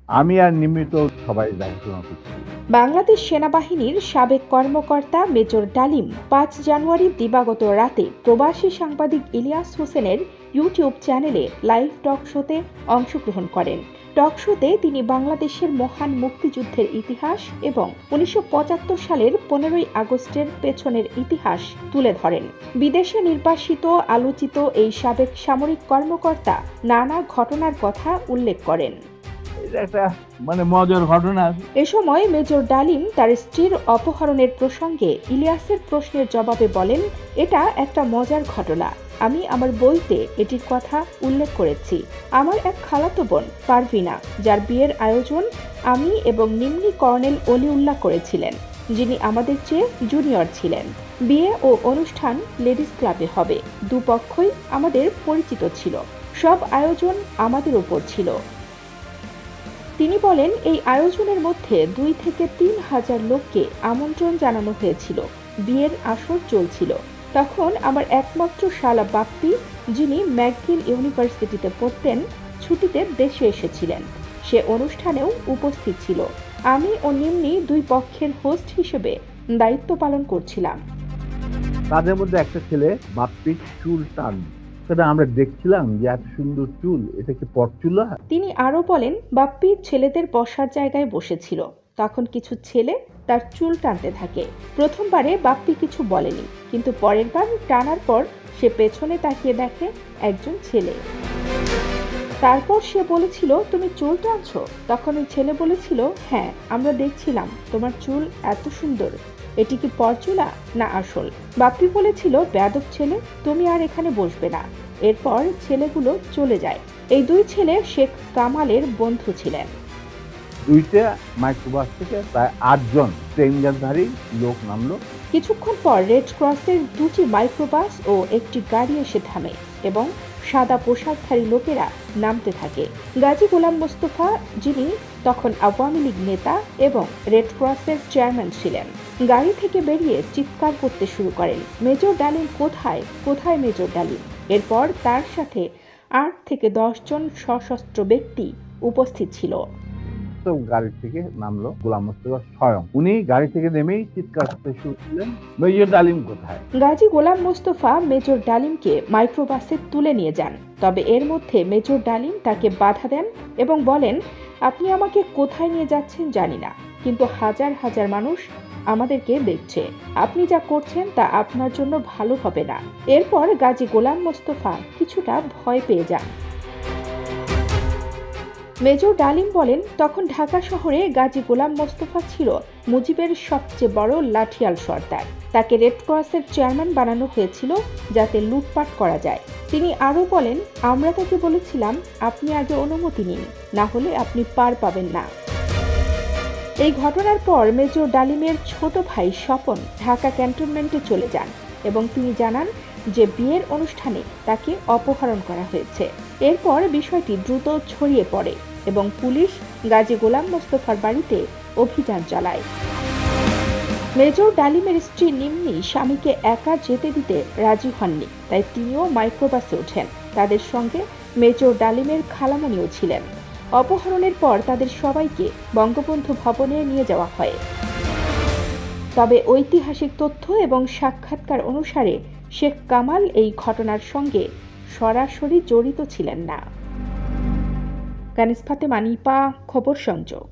আমি আর নিয়মিত সবাই দেখাশোনা করছি। বাংলাদেশ সেনাবাহিনীর সাবেক কর্মকর্তা মেজর ডালিম ৫ জানুয়ারি দিবাগত রাতে প্রবাসী সাংবাদিক ইলিয়াস হোসেনের ইউটিউব চ্যানেলে লাইভ টক শোতে অংশগ্রহণ করেন। টক শোতে তিনি বাংলাদেশের মহান মুক্তিযুদ্ধের ইতিহাস এবং ১৯৭৫ সালের ১৫ই আগস্টের পেছনের ইতিহাস তুলে ধরেন। বিদেশে নির্বাসিত আলোচিত এই সাবেক সামরিক কর্মকর্তা নানা ঘটনার কথা উল্লেখ করেন। এটা একটা মজার ঘটনা। এ সময় মেজর ডালিম তার স্ত্রীর অপহরণের প্রসঙ্গে ইলিয়াসের প্রশ্নের জবাবে বলেন, এটা একটা মজার ঘটনা। আমি আমার বইতে এটির কথা উল্লেখ করেছি। আমার এক খালাতো বোন পারভিনা, যার বিয়ের আয়োজন আমি এবং নিম্নি কর্নেল অলিউল্লাহ করেছিলেন, যিনি আমাদের চেয়ে জুনিয়র ছিলেন। বিয়ে ও অনুষ্ঠান লেডিস ক্লাবে হবে। দুপক্ষই আমাদের পরিচিত ছিল। সব আয়োজন আমাদের উপর ছিল। তিনি বলেন, এই আয়োজনের মধ্যে ২ থেকে ৩ হাজার লোককে আমন্ত্রণ জানানো হয়েছিল। বিয়ের আসর চলছিল। তখন আমার একমাত্র শালা বাপ্পি, যিনি ম্যাকগিল ইউনিভার্সিটিতে পড়তেন, ছুটিতে দেশে এসেছিলেন। সে অনুষ্ঠানেও উপস্থিত ছিল। আমি ও নিম্নি দুই পক্ষের হোস্ট হিসেবে দায়িত্ব পালন করছিলাম। তাদের মধ্যে একটা ছেলে বাপ্পির চুল টান, সেটা আমরা দেখছিলাম যে এত সুন্দর চুল, এটা কি পরচুলা? তিনি আরো বলেন, বাপ্পি ছেলেদের বসার জায়গায় বসেছিল। তখন কিছু ছেলে তার চুল টানতে থাকে। প্রথমবারে বাপ্পি কিছু বলেনি, কিন্তু পরের বার টানার পর সে পেছনে তাকিয়ে দেখে একজন ছেলে। তারপর সে বলেছিল, তুমি চুল টানছো? তখন ওই ছেলে বলেছিল, হ্যাঁ, আমরা দেখছিলাম তোমার চুল এত সুন্দর। এটি কি পরচুলা না আসল? বাপ্পি বলেছিল, বেয়াদব ছেলে, তুমি আর এখানে বসবে না। এরপর ছেলেগুলো চলে যায়। এই দুই ছেলে শেখ কামালের বন্ধু ছিলেন। দুইটা মাইক্রোবাস থেকে প্রায় ৮ জন ট্রেনজারধারী লোক নামলো। কিছুক্ষণ পর রেড ক্রসের 2টি মাইক্রোবাস ও একটি গাড়ি এসে থামে এবং সাদা পোশাকধারী লোকেরা নামতে থাকে। গাজী গোলাম মোস্তফা, যিনি তখন আওয়ামী লীগ নেতা এবং রেড ক্রসের চেয়ারম্যান ছিলেন, গাড়ি থেকে বেরিয়ে চিৎকার করতে শুরু করেন, মেজর ডালিম কোথায়, কোথায় মেজর ডালিম? এরপর তার সাথে ৮ থেকে ১০ জন সশস্ত্র ব্যক্তি উপস্থিত ছিল। গাড়ি থেকে নামলো গোলাম মোস্তফা স্বয়ং। উনি গাড়ি থেকে নেমেই চিৎকার করতে শুরু করলেন, মেজর ডালিম কোথায়? গাজী গোলাম মোস্তফা মেজর ডালিমকে মাইক্রোবাসে তুলে নিয়ে যান। তবে এর মধ্যে মেজর ডালিম তাকে বাধা দেন এবং বলেন, আপনি আমাকে কোথায় নিয়ে যাচ্ছেন জানি না, কিন্তু হাজার হাজার মানুষ আমাদেরকে দেখছে। আপনি যা করছেন তা আপনার জন্য ভালো হবে না। এরপর গাজী গোলাম মোস্তফা কিছুটা ভয় পেয়ে যান। মেজর ডালিম বলেন, তখন ঢাকা শহরে গাজী গোলাম মোস্তফা ছিল মুজিবের সবচেয়ে বড় লাঠিয়াল সর্দার। তাকে রেড ক্রসের চেয়ারম্যান বানানো হয়েছিল যাতে লুটপাট করা যায়। তিনি আরও বলেন, আমরা তাকে বলেছিলাম, আপনি আগে অনুমতি নিন, না হলে আপনি পার পাবেন না। এই ঘটনার পর মেজর ডালিমের ছোট ভাই স্বপন ঢাকা ক্যান্টনমেন্টে চলে যান এবং তিনি জানান যে বিয়ের অনুষ্ঠানে তাকে অপহরণ করা হয়েছে। এরপর বিষয়টি দ্রুত ছড়িয়ে পড়ে এবং পুলিশ গাজী গোলাম মোস্তফার বাড়িতে অভিযান চালায়। মেজর ডালিমের স্ত্রী নিম্নি স্বামীকে একা যেতে দিতে রাজি হননি, তাই তিনিও মাইক্রোবাসে ওঠেন। তাদের সঙ্গে মেজর ডালিমের খালামণিও ছিলেন। অপহরণের পর তাদের সবাইকে বঙ্গবন্ধু ভবনে নিয়ে যাওয়া হয়। তবে ঐতিহাসিক তথ্য এবং সাক্ষাৎকার অনুসারে শেখ কামাল এই ঘটনার সঙ্গে সরাসরি জড়িত ছিলেন না। কানিজ ফাতেমা নিপা, খবর সংযোগ।